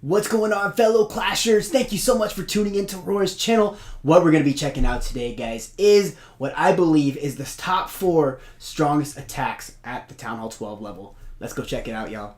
What's going on, fellow Clashers? Thank you so much for tuning into ROARRR's channel. What we're going to be checking out today, guys, is what I believe is the top 4 strongest attacks at the Town Hall 12 level. Let's go check it out, y'all.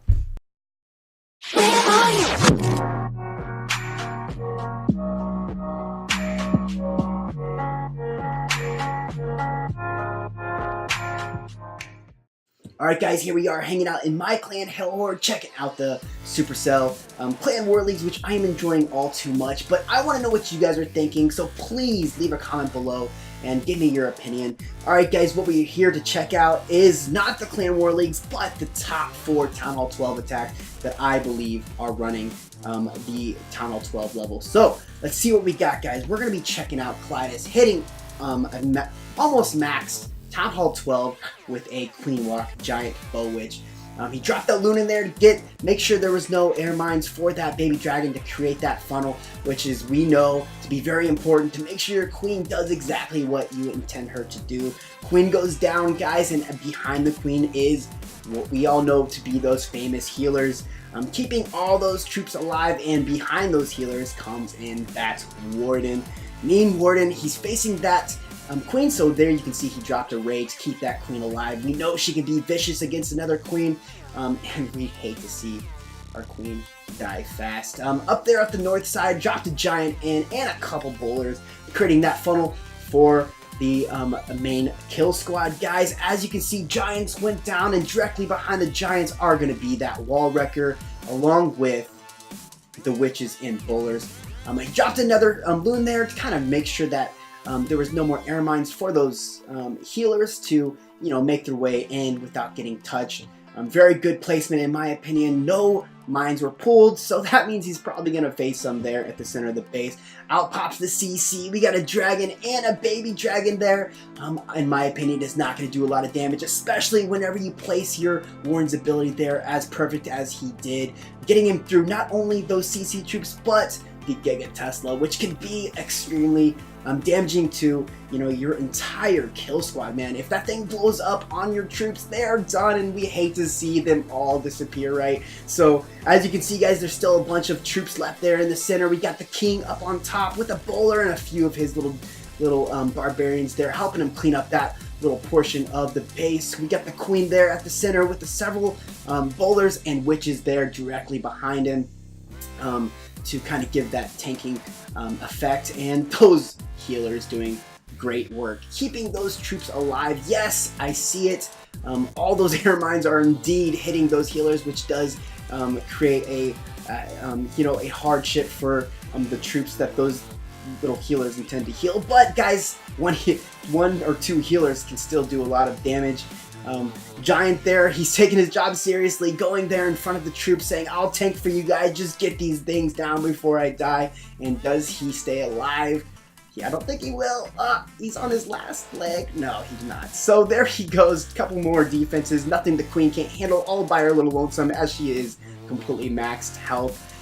Alright guys, here we are hanging out in my clan, ROARRR, checking out the Supercell Clan War Leagues, which I am enjoying all too much. But I want to know what you guys are thinking, so please leave a comment below and give me your opinion. Alright guys, what we're here to check out is not the Clan War Leagues, but the top 4 Town Hall 12 attacks that I believe are running the Town Hall 12 level. So, let's see what we got, guys. We're going to be checking out Clytus hitting almost maxed Town Hall 12 with a Queen Walk Giant Bow Witch. He dropped that loon in there to make sure there was no air mines for that baby dragon to create that funnel, which is, we know, to be very important to make sure your queen does exactly what you intend her to do. Queen goes down, guys, and behind the queen is what we all know to be those famous healers. Keeping all those troops alive, and behind those healers comes in that Warden. Mean Warden, he's facing that queen, so there you can see he dropped a raid to keep that queen alive. We know she can be vicious against another queen, and we hate to see our queen die fast. Up there at the north side, dropped a giant in and a couple bowlers, creating that funnel for the main kill squad. Guys, as you can see, giants went down, and directly behind the giants are going to be that wall wrecker, along with the witches and bowlers. He dropped another loon there to kind of make sure that there was no more air mines for those healers to, make their way in without getting touched. Very good placement in my opinion. No mines were pulled, so that means he's probably going to face some there at the center of the base. Out pops the CC. We got a dragon and a baby dragon there. In my opinion, it's not going to do a lot of damage, especially whenever you place your Warren's ability there as perfect as he did, getting him through not only those CC troops, but the Giga Tesla, which can be extremely damaging to your entire kill squad, man. If that thing blows up on your troops, they're done, and we hate to see them all disappear, right? So as you can see, guys, there's still a bunch of troops left there in the center. We got the king up on top with a bowler and a few of his little barbarians there, helping him clean up that little portion of the base. We got the queen there at the center with the several bowlers and witches there directly behind him to kind of give that tanking effect, and those healers doing great work keeping those troops alive. Yes, I see it. All those air mines are indeed hitting those healers, which does create a hardship for the troops that those little healers intend to heal. But guys, one or two healers can still do a lot of damage. Giant there, he's taking his job seriously, going there in front of the troops saying, I'll tank for you guys, just get these things down before I die. And does he stay alive? Yeah, I don't think he will. He's on his last leg. No, he's not. So there he goes, a couple more defenses, nothing the queen can't handle, all by her little lonesome, as she is completely maxed health.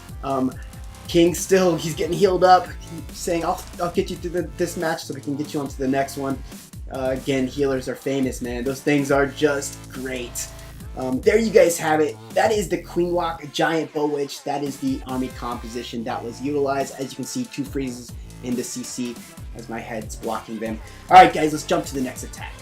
King still, he's getting healed up, saying, I'll get you through this match so we can get you on to the next one. Again, healers are famous, man. Those things are just great. There you guys have it. That is the Queen Walk Giant Bow Witch. That is the army composition that was utilized. As you can see, 2 freezes in the CC as my head's blocking them. Alright guys, let's jump to the next attack.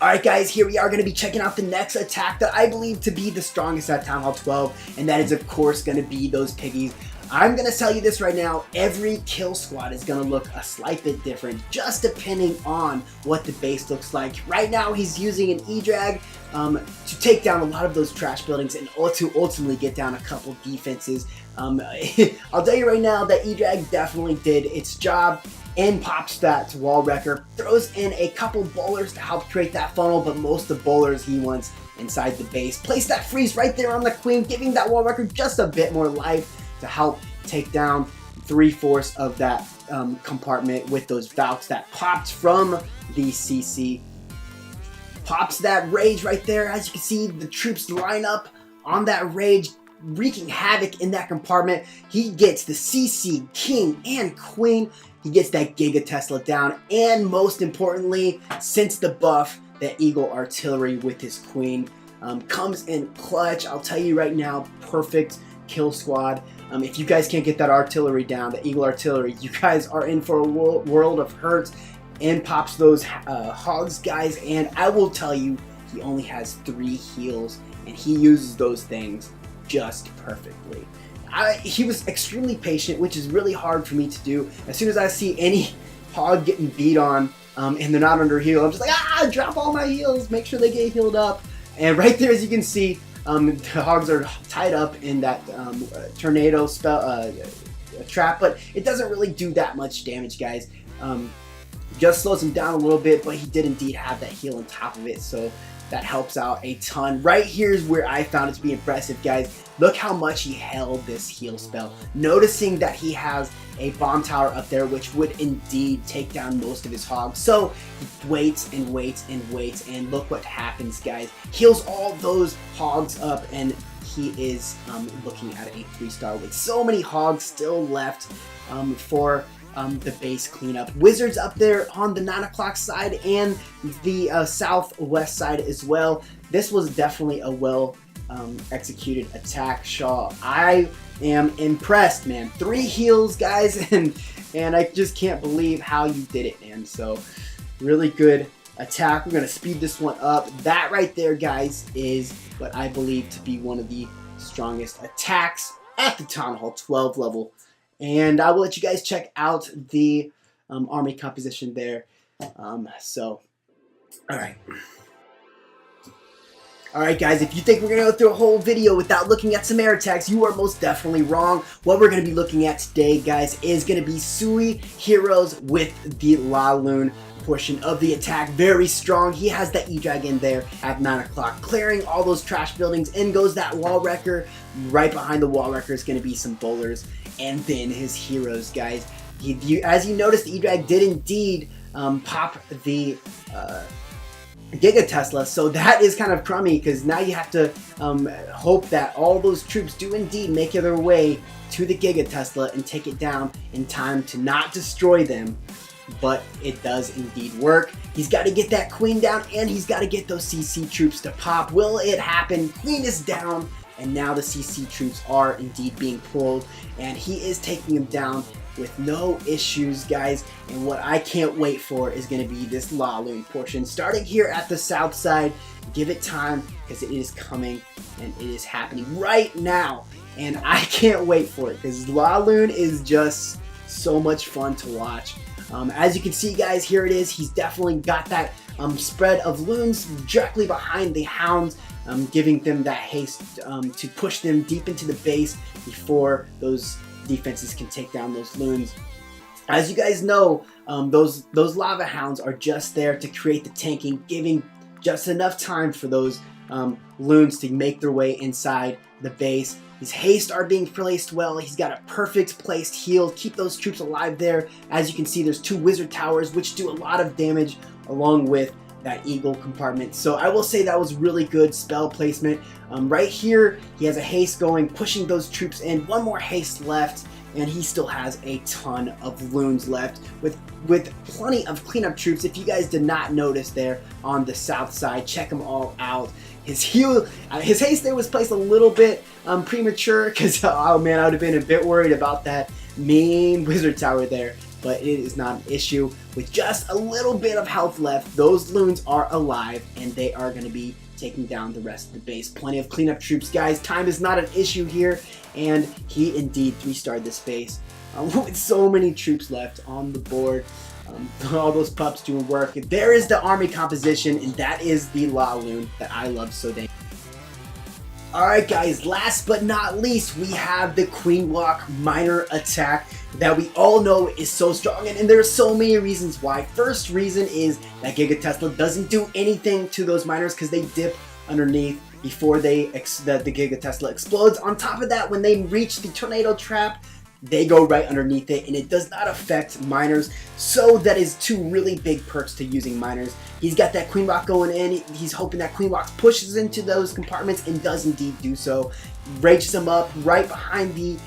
Alright guys, here we are going to be checking out the next attack that I believe to be the strongest at Town Hall 12, and that is of course going to be those piggies. I'm going to tell you this right now, every kill squad is going to look a slight bit different, just depending on what the base looks like. Right now, he's using an E-Drag to take down a lot of those trash buildings and to ultimately get down a couple defenses. I'll tell you right now that E-Drag definitely did its job and pops that wall wrecker, throws in a couple bowlers to help create that funnel, but most of the bowlers he wants inside the base. Place that freeze right there on the queen, giving that wall wrecker just a bit more life to help take down 3/4 of that compartment with those Valks that popped from the CC. Pops that rage right there. As you can see, the troops line up on that rage, wreaking havoc in that compartment. He gets the CC, king, and queen. He gets that Giga Tesla down, and most importantly, since the buff, that Eagle Artillery with his queen comes in clutch. I'll tell you right now, perfect kill squad. If you guys can't get that artillery down, the Eagle artillery, you guys are in for a world of hurt. And pops those hogs, guys, and I will tell you, he only has 3 heals, and he uses those things just perfectly. He was extremely patient, which is really hard for me to do. As soon as I see any hog getting beat on, and they're not under heal, I'm just like, drop all my heals, make sure they get healed up. And right there, as you can see, the hogs are tied up in that tornado spell trap, but it doesn't really do that much damage, guys. Just slows him down a little bit, but he did indeed have that heal on top of it, so that helps out a ton. Right here is where I found it to be impressive, guys. Look how much he held this heal spell. Noticing that he has a bomb tower up there, which would indeed take down most of his hogs. So he waits and waits and waits, and look what happens, guys. Heals all those hogs up, and he is looking at a 3-star with so many hogs still left for the base cleanup. Wizards up there on the 9 o'clock side and the southwest side as well. This was definitely a well executed attack, Shaw. I am impressed, man. 3 heals, guys, and I just can't believe how you did it, man. So really good attack. We're gonna speed this one up. That right there, guys, is what I believe to be one of the strongest attacks at the Town Hall 12 level. And I will let you guys check out the army composition there. Alright guys, if you think we're going to go through a whole video without looking at some air attacks, you are most definitely wrong. What we're going to be looking at today, guys, is going to be Sui heroes with the Laloon portion of the attack. Very strong. He has that E-Dragon there at 9 o'clock, clearing all those trash buildings. In goes that wall wrecker. Right behind the wall wrecker is going to be some bowlers, and then his heroes, guys. As you noticed, the E-Drag did indeed pop the Giga Tesla, so that is kind of crummy, because now you have to hope that all those troops do indeed make their way to the Giga Tesla and take it down in time to not destroy them. But it does indeed work. He's got to get that queen down, and he's got to get those CC troops to pop. Will it happen? Queen is down, and now the CC troops are indeed being pulled, and he is taking them down with no issues, guys. And what I can't wait for is going to be this Laloon portion, starting here at the south side. Give it time, because it is coming, and it is happening right now, and I can't wait for it, because Laloon is just so much fun to watch. As you can see, guys, here it is. He's definitely got that spread of loons directly behind the hounds, giving them that haste to push them deep into the base before those defenses can take down those loons. As you guys know, those lava hounds are just there to create the tanking, giving just enough time for those loons to make their way inside the base. His haste are being placed well. He's got a perfect placed heal. Keep those troops alive there. As you can see, there's 2 wizard towers, which do a lot of damage along with that eagle compartment. So I will say that was really good spell placement. Right here, he has a haste going, pushing those troops in. 1 more haste left, and he still has a ton of loons left with plenty of cleanup troops. If you guys did not notice there on the south side, check them all out. His heal, his haste there was placed a little bit premature, because oh man, I would have been a bit worried about that mean wizard tower there. But it is not an issue. With just a little bit of health left, those loons are alive, and they are going to be taking down the rest of the base. Plenty of cleanup troops, guys. Time is not an issue here, and he indeed 3-starred this base with so many troops left on the board. All those pups doing work. There is the army composition, and that is the Laloon that I love so dang. Alright guys, last but not least, we have the Queen Walk Miner attack that we all know is so strong, and there are so many reasons why. First reason is that Giga Tesla doesn't do anything to those miners because they dip underneath before the Giga Tesla explodes. On top of that, when they reach the tornado trap, they go right underneath it, and it does not affect miners. So that is 2 really big perks to using miners. He's got that Queen Walk going in. He's hoping that Queen Walk pushes into those compartments, and does indeed do so. Rages them up right behind the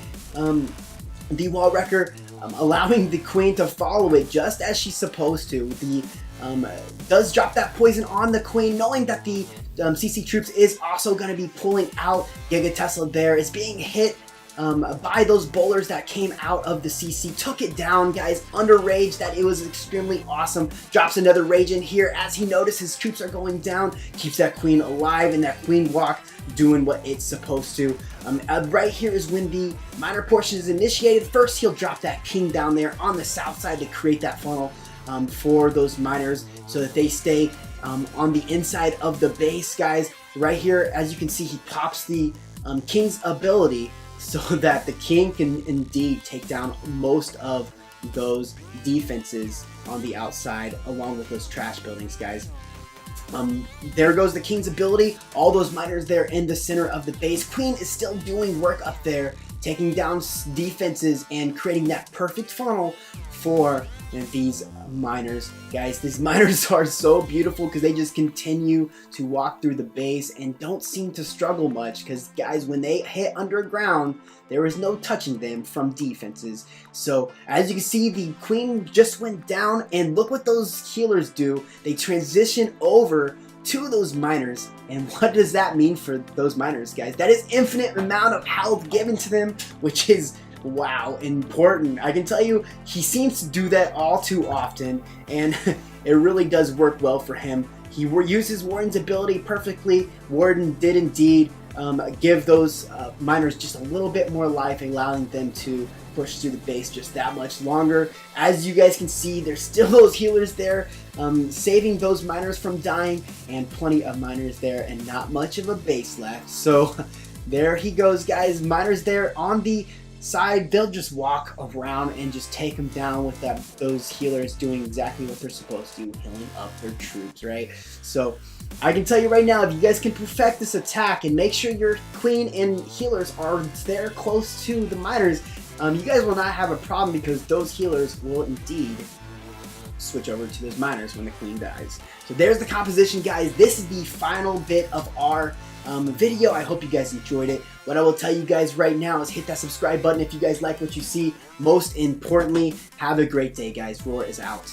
wall wrecker, allowing the queen to follow it just as she's supposed to. The does drop that poison on the queen, knowing that the CC troops is also going to be pulling out Giga Tesla there. It's being hit by those bowlers that came out of the CC. Took it down, guys, under rage. That it was extremely awesome. Drops another rage in here as he noticed his troops are going down. Keeps that queen alive and that queen walk doing what it's supposed to. Right here is when the miner portion is initiated. First, he'll drop that king down there on the south side to create that funnel for those miners so that they stay on the inside of the base, guys. Right here, as you can see, he pops the king's ability so that the king can indeed take down most of those defenses on the outside along with those trash buildings, guys. There goes the king's ability. All those miners there in the center of the base. Queen is still doing work up there, taking down defenses and creating that perfect funnel for these miners. Guys, these miners are so beautiful because they just continue to walk through the base and don't seem to struggle much because, guys, when they hit underground, there is no touching them from defenses. So as you can see, the queen just went down, and look what those healers do. They transition over to those miners, and what does that mean for those miners, guys? That is infinite amount of health given to them, which is, wow, important. I can tell you, he seems to do that all too often, and it really does work well for him. He uses Warden's ability perfectly. Warden did indeed give those miners just a little bit more life, allowing them to push through the base just that much longer. As you guys can see, there's still those healers there, saving those miners from dying, and plenty of miners there, and not much of a base left. So there he goes, guys. Miners there on the side, they'll just walk around and just take them down with those healers doing exactly what they're supposed to, healing up their troops, right? So I can tell you right now, if you guys can perfect this attack and make sure your queen and healers are there close to the miners, you guys will not have a problem because those healers will indeed switch over to those miners when the queen dies. So there's the composition, guys. This is the final bit of our video. I hope you guys enjoyed it. What I will tell you guys right now is hit that subscribe button if you guys like what you see. Most importantly, have a great day, guys. ROARRR is out.